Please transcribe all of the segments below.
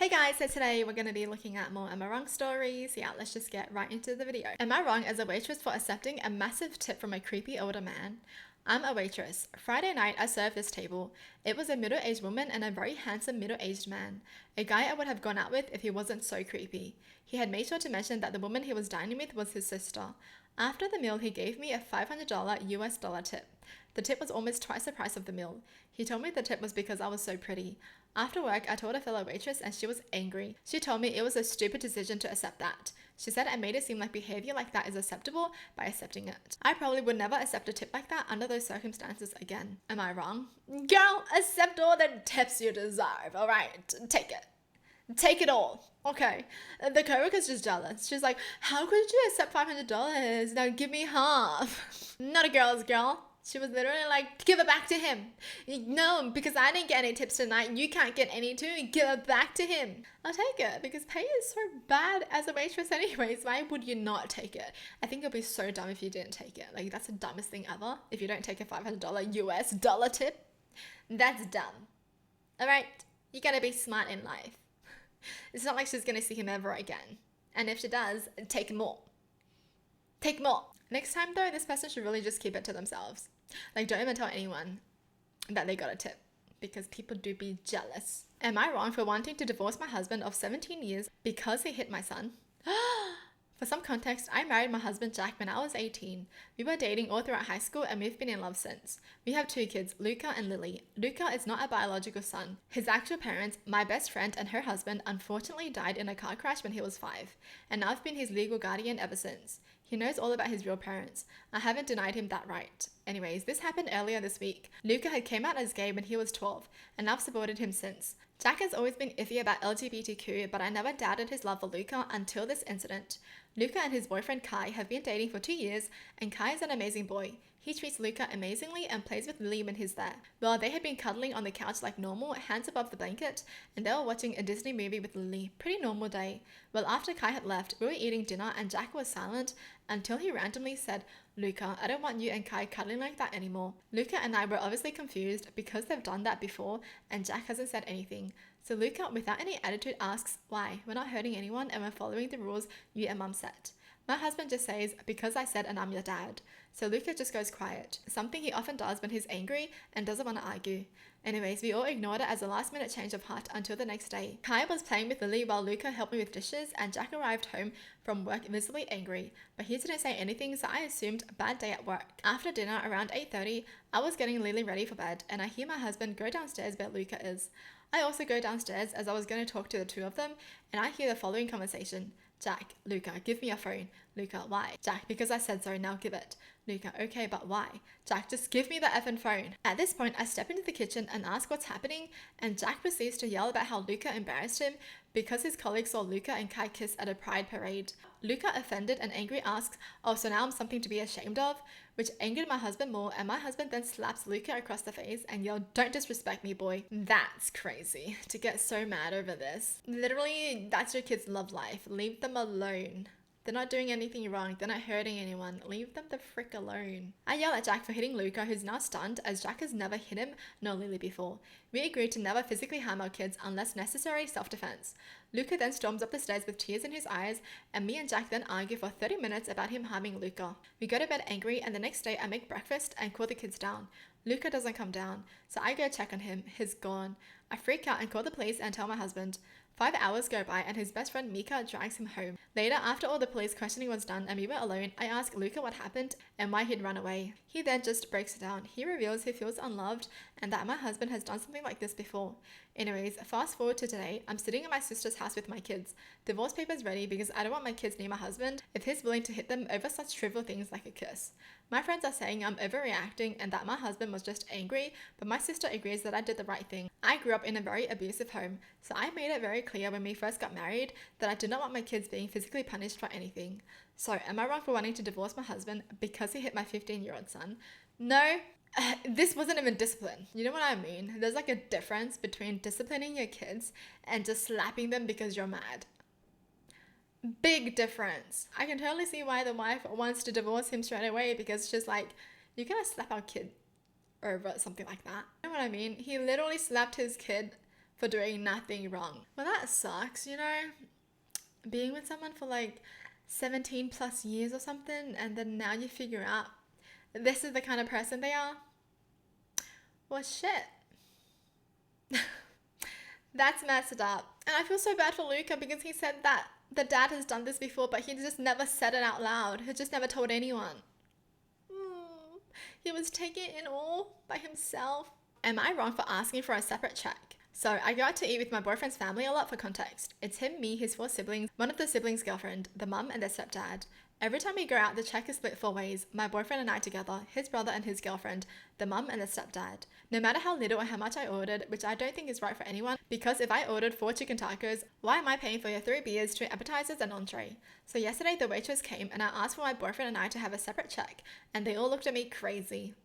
Hey guys, so today we're going to be looking at more Am I Wrong stories. Yeah, let's just get right into the video. Am I wrong as a waitress for accepting a massive tip from a creepy older man? I'm a waitress. Friday night, I served this table. It was a middle-aged woman and a very handsome middle-aged man. A guy I would have gone out with if he wasn't so creepy. He had made sure to mention that the woman he was dining with was his sister. After the meal, he gave me a $500 US dollar tip. The tip was almost twice the price of the meal. He told me the tip was because I was so pretty. After work, I told a fellow waitress and she was angry. She told me it was a stupid decision to accept that. She said I made it seem like behavior like that is acceptable by accepting it. I probably would never accept a tip like that under those circumstances again. Am I wrong? Girl, accept all the tips you deserve, alright? Take it. Take it all. Okay. The coworker's just jealous. She's like, how could you accept $500? Now give me half. Not a girl's girl. She was literally like, give it back to him. No, because I didn't get any tips tonight. You can't get any too. Give it back to him. I'll take it because pay is so bad as a waitress anyways. Why would you not take it? I think it'll be so dumb if you didn't take it. Like, that's the dumbest thing ever. If you don't take a $500 US dollar tip, that's dumb. All right? You gotta be smart in life. It's not like she's gonna see him ever again. And if she does, take more. Take more. Next time though, this person should really just keep it to themselves. Like, don't even tell anyone that they got a tip because people do be jealous. Am I wrong for wanting to divorce my husband of 17 years because he hit my son? For some context, I married my husband Jack when I was 18. We were dating all throughout high school and we've been in love since. We have two kids, Luca and Lily. Luca is not a biological son. His actual parents, my best friend and her husband, unfortunately died in a car crash when he was 5, and I've been his legal guardian ever since. He knows all about his real parents. I haven't denied him that right. Anyways, this happened earlier this week. Luca had came out as gay when he was 12, and I've supported him since. Jack has always been iffy about LGBTQ, but I never doubted his love for Luca until this incident. Luca and his boyfriend Kai have been dating for 2 years, and Kai is an amazing boy. He treats Luca amazingly and plays with Lily when he's there. Well, they had been cuddling on the couch like normal, hands above the blanket, and they were watching a Disney movie with Lily. Pretty normal day. Well, after Kai had left, we were eating dinner and Jack was silent until he randomly said, Luca, I don't want you and Kai cuddling like that anymore. Luca and I were obviously confused because they've done that before and Jack hasn't said anything. So Luca, without any attitude, asks, why? We're not hurting anyone and we're following the rules you and mum set. My husband just says, because I said and I'm your dad. So Luca just goes quiet, something he often does when he's angry and doesn't want to argue. Anyways, we all ignored it as a last minute change of heart until the next day. Kai was playing with Lily while Luca helped me with dishes and Jack arrived home from work visibly angry, but he didn't say anything so I assumed a bad day at work. After dinner around 8:30, I was getting Lily ready for bed and I hear my husband go downstairs where Luca is. I also go downstairs as I was going to talk to the two of them and I hear the following conversation. Jack, Luca, give me your phone. Luca, why? Jack, because I said so, now give it. Luca, okay, but why? Jack, just give me the effing phone. At this point, I step into the kitchen and ask what's happening, and Jack proceeds to yell about how Luca embarrassed him because his colleagues saw Luca and Kai kiss at a pride parade. Luca, offended and angry, asks, oh, so now I'm something to be ashamed of? Which angered my husband more, and my husband then slaps Luca across the face and yelled, don't disrespect me, boy. That's crazy, to get so mad over this. Literally, that's your kid's love life. Leave them alone. They're not doing anything wrong. They're not hurting anyone. Leave them the frick alone. I yell at Jack for hitting Luca, who's now stunned as Jack has never hit him nor Lily before. We agreed to never physically harm our kids unless necessary self-defense. Luca then storms up the stairs with tears in his eyes, and me and Jack then argue for 30 minutes about him harming Luca. We go to bed angry, and the next day I make breakfast and call the kids down. Luca doesn't come down, so I go check on him. He's gone. I freak out and call the police and tell my husband. 5 hours go by and his best friend Mika drags him home. Later, after all the police questioning was done and we were alone, I ask Luca what happened and why he'd run away. He then just breaks it down. He reveals he feels unloved and that my husband has done something like this before. Anyways, fast forward to today, I'm sitting at my sister's house with my kids. Divorce papers ready because I don't want my kids near my husband if he's willing to hit them over such trivial things like a kiss. My friends are saying I'm overreacting and that my husband was just angry, but my sister agrees that I did the right thing. I grew up in a very abusive home, so I made it very clear when we first got married that I did not want my kids being physically punished for anything. So, am I wrong for wanting to divorce my husband because he hit my 15-year-old son? No, this wasn't even discipline. You know what I mean? There's like a difference between disciplining your kids and just slapping them because you're mad. Big difference. I can totally see why the wife wants to divorce him straight away because she's like, you cannot slap our kid over something like that. You know what I mean? He literally slapped his kid for doing nothing wrong. Well, that sucks, you know? Being with someone for like 17 plus years or something, and then now you figure out this is the kind of person they are. Well, shit. That's messed up. And I feel so bad for Luca because he said that the dad has done this before, but he just never said it out loud. He just never told anyone. He was taking it in all by himself. Am I wrong for asking for a separate check? So I go out to eat with my boyfriend's family a lot. For context. It's him, me, his 4 siblings, one of the siblings' girlfriend, the mum and their stepdad. Every time we go out, the check is split 4 ways. My boyfriend and I together, his brother and his girlfriend, the mum and the stepdad. No matter how little or how much I ordered, which I don't think is right for anyone, because if I ordered 4 chicken tacos, why am I paying for your 3 beers, 2 appetizers and entree? So yesterday the waitress came and I asked for my boyfriend and I to have a separate check, and they all looked at me crazy.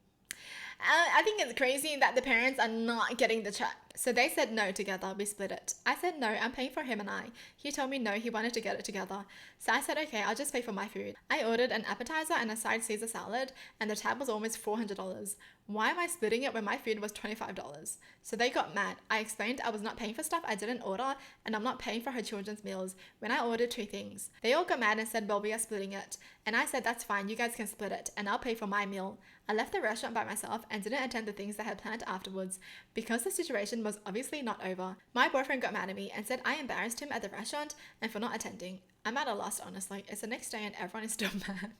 I think it's crazy that the parents are not getting the check. So they said no together, we split it. I said no, I'm paying for him and I. He told me no, he wanted to get it together. So I said okay, I'll just pay for my food. I ordered an appetizer and a side Caesar salad, and the tab was almost $400. Why am I splitting it when my food was $25? So they got mad. I explained I was not paying for stuff I didn't order, and I'm not paying for her children's meals when I ordered 2 things. They all got mad and said, well, we are splitting it. And I said, that's fine, you guys can split it, and I'll pay for my meal. I left the restaurant by myself and didn't attend the things that I had planned afterwards because the situation was obviously not over. My boyfriend got mad at me and said I embarrassed him at the restaurant and for not attending. I'm at a loss, honestly. It's the next day and everyone is still mad.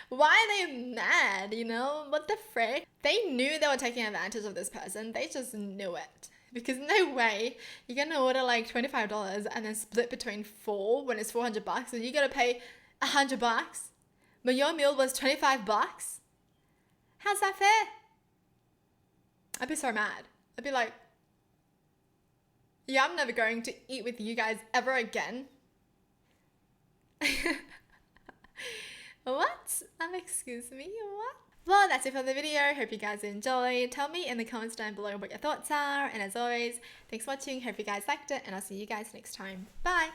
Why are they mad, you know? What the frick? They knew they were taking advantage of this person. They just knew it. Because no way you're gonna order like $25 and then split between 4 when it's $400 and you gotta pay $100. But your meal was $25? How's that fair? I'd be so mad. I'd be like, yeah, I'm never going to eat with you guys ever again. What? Excuse me, what? Well, that's it for the video. Hope you guys enjoyed. Tell me in the comments down below what your thoughts are. And as always, thanks for watching. Hope you guys liked it. And I'll see you guys next time. Bye.